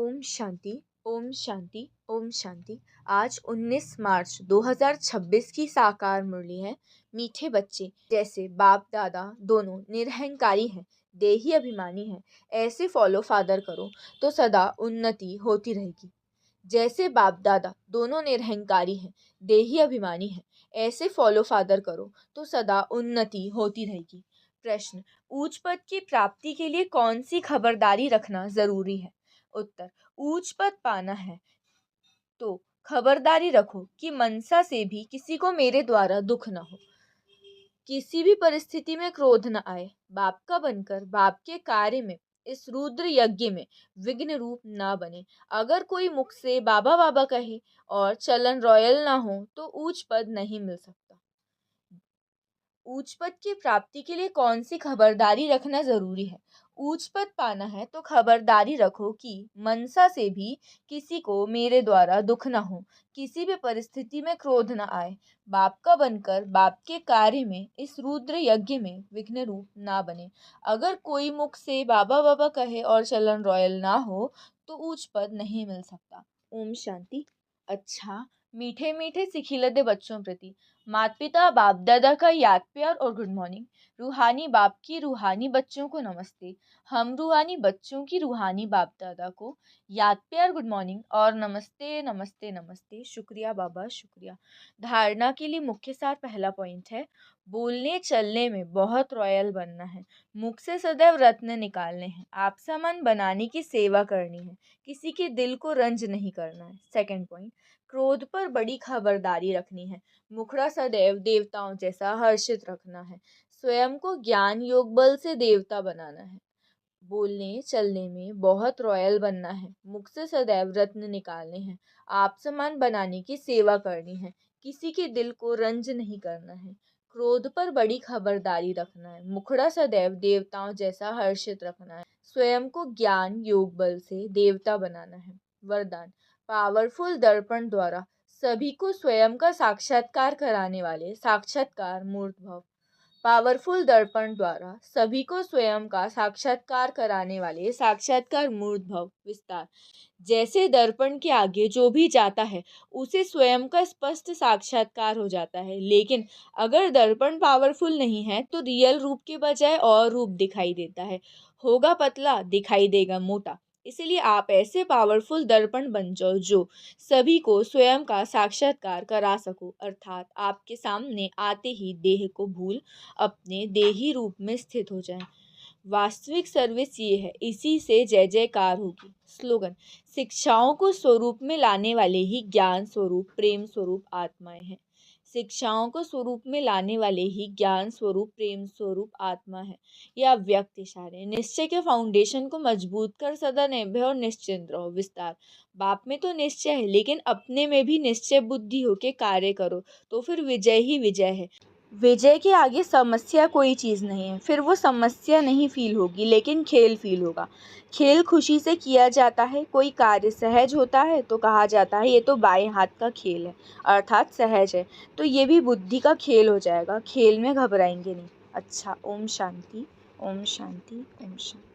ओम शांति। ओम शांति। ओम शांति। आज 19 मार्च 2026 की साकार मुरली है। मीठे बच्चे जैसे बाप दादा दोनों निरहंकारी हैं, देही अभिमानी हैं। ऐसे फॉलो फादर करो तो सदा उन्नति होती रहेगी। जैसे बाप दादा दोनों निरहंकारी हैं, देही अभिमानी हैं। ऐसे फॉलो फादर करो तो सदा उन्नति होती रहेगी। प्रश्न: ऊंच पद की प्राप्ति के लिए कौन सी खबरदारी रखना जरूरी है? उत्तर: ऊंच पद पाना है तो खबरदारी रखो कि मनसा से भी किसी को मेरे द्वारा दुख न हो, किसी भी परिस्थिति में क्रोध न आए, बाप का बनकर बाप के कार्य में, इस रुद्र यज्ञ में विघ्न रूप ना बने। अगर कोई मुख से बाबा बाबा कहे और चलन रॉयल ना हो तो ऊंच पद नहीं मिल सकता। ऊंच पद की प्राप्ति के लिए कौन सी खबरदारी रखना जरूरी है? ऊंच पद पाना है तो खबरदारी रखो कि मनसा से भी किसी को मेरे द्वारा दुख न हो, किसी भी परिस्थिति में क्रोध न आए, बाप का बनकर बाप के कार्य में, इस रुद्र यज्ञ में विघ्न रूप ना बने। अगर कोई मुख से बाबा बाबा कहे और चलन रॉयल ना हो तो ऊंच पद नहीं मिल सकता। ओम शांति। अच्छा, मीठे मीठे सिखिलते बच्चों प्रति माता पिता बाप दादा का याद प्यार और गुड मॉर्निंग। रूहानी बाप की रूहानी बच्चों को नमस्ते। हम रूहानी बच्चों की रूहानी बाप दादा को याद प्यार, गुड मॉर्निंग और नमस्ते नमस्ते नमस्ते। शुक्रिया बाबा, शुक्रिया। धारणा के लिए मुख्य सार पहला पॉइंट है, बोलने चलने में बहुत रॉयल बनना है, मुख से सदैव रत्न निकालने हैं, आपसा मन बनाने की सेवा करनी है, किसी के दिल को रंज नहीं करना है। सेकंड पॉइंट, क्रोध पर बड़ी खबरदारी रखनी है, मुखड़ा सदैव देवताओं जैसा हर्षित रखना है, स्वयं को ज्ञान योग बल से देवता बनाना है। बोलने चलने में बहुत रॉयल बनना है, मुख से सदैव रत्न निकालने हैं, आप समान बनाने की सेवा करनी है, किसी के दिल को रंज नहीं करना है। क्रोध पर बड़ी खबरदारी रखना है, मुखड़ा सदैव देवताओं जैसा हर्षित रखना है, स्वयं को ज्ञान योग बल से देवता बनाना है। वरदान: पावरफुल दर्पण द्वारा सभी को स्वयं का साक्षात्कार कराने वाले साक्षात्कार मूर्त भव। पावरफुल दर्पण द्वारा सभी को स्वयं का साक्षात्कार कराने वाले साक्षात्कार मूर्त भव। विस्तार: जैसे दर्पण के आगे जो भी जाता है उसे स्वयं का स्पष्ट साक्षात्कार हो जाता है, लेकिन अगर दर्पण पावरफुल नहीं है तो रियल रूप के बजाय और रूप दिखाई देता है, होगा पतला दिखाई देगा मोटा। इसलिए आप ऐसे पावरफुल दर्पण बन जाओ जो सभी को स्वयं का साक्षात्कार करा सको, अर्थात आपके सामने आते ही देह को भूल अपने देही रूप में स्थित हो जाए। वास्तविक सर्विस ये है, इसी से जय जयकार होगी। स्लोगन: शिक्षाओं को स्वरूप में लाने वाले ही ज्ञान स्वरूप प्रेम स्वरूप आत्माएं हैं। शिक्षाओं को स्वरूप में लाने वाले ही ज्ञान स्वरूप प्रेम स्वरूप आत्मा है। यह अव्यक्त इशारे निश्चय के फाउंडेशन को मजबूत कर सदा निर्भय और निश्चिंत रहो। विस्तार: बाप में तो निश्चय है, लेकिन अपने में भी निश्चय बुद्धि होके कार्य करो तो फिर विजय ही विजय है। विजय के आगे समस्या कोई चीज़ नहीं है, फिर वो समस्या नहीं फील होगी लेकिन खेल फील होगा। खेल खुशी से किया जाता है, कोई कार्य सहज होता है तो कहा जाता है ये तो बाएं हाथ का खेल है, अर्थात सहज है। तो ये भी बुद्धि का खेल हो जाएगा, खेल में घबराएंगे नहीं। अच्छा, ओम शांति। ओम शांति। ओम शांति।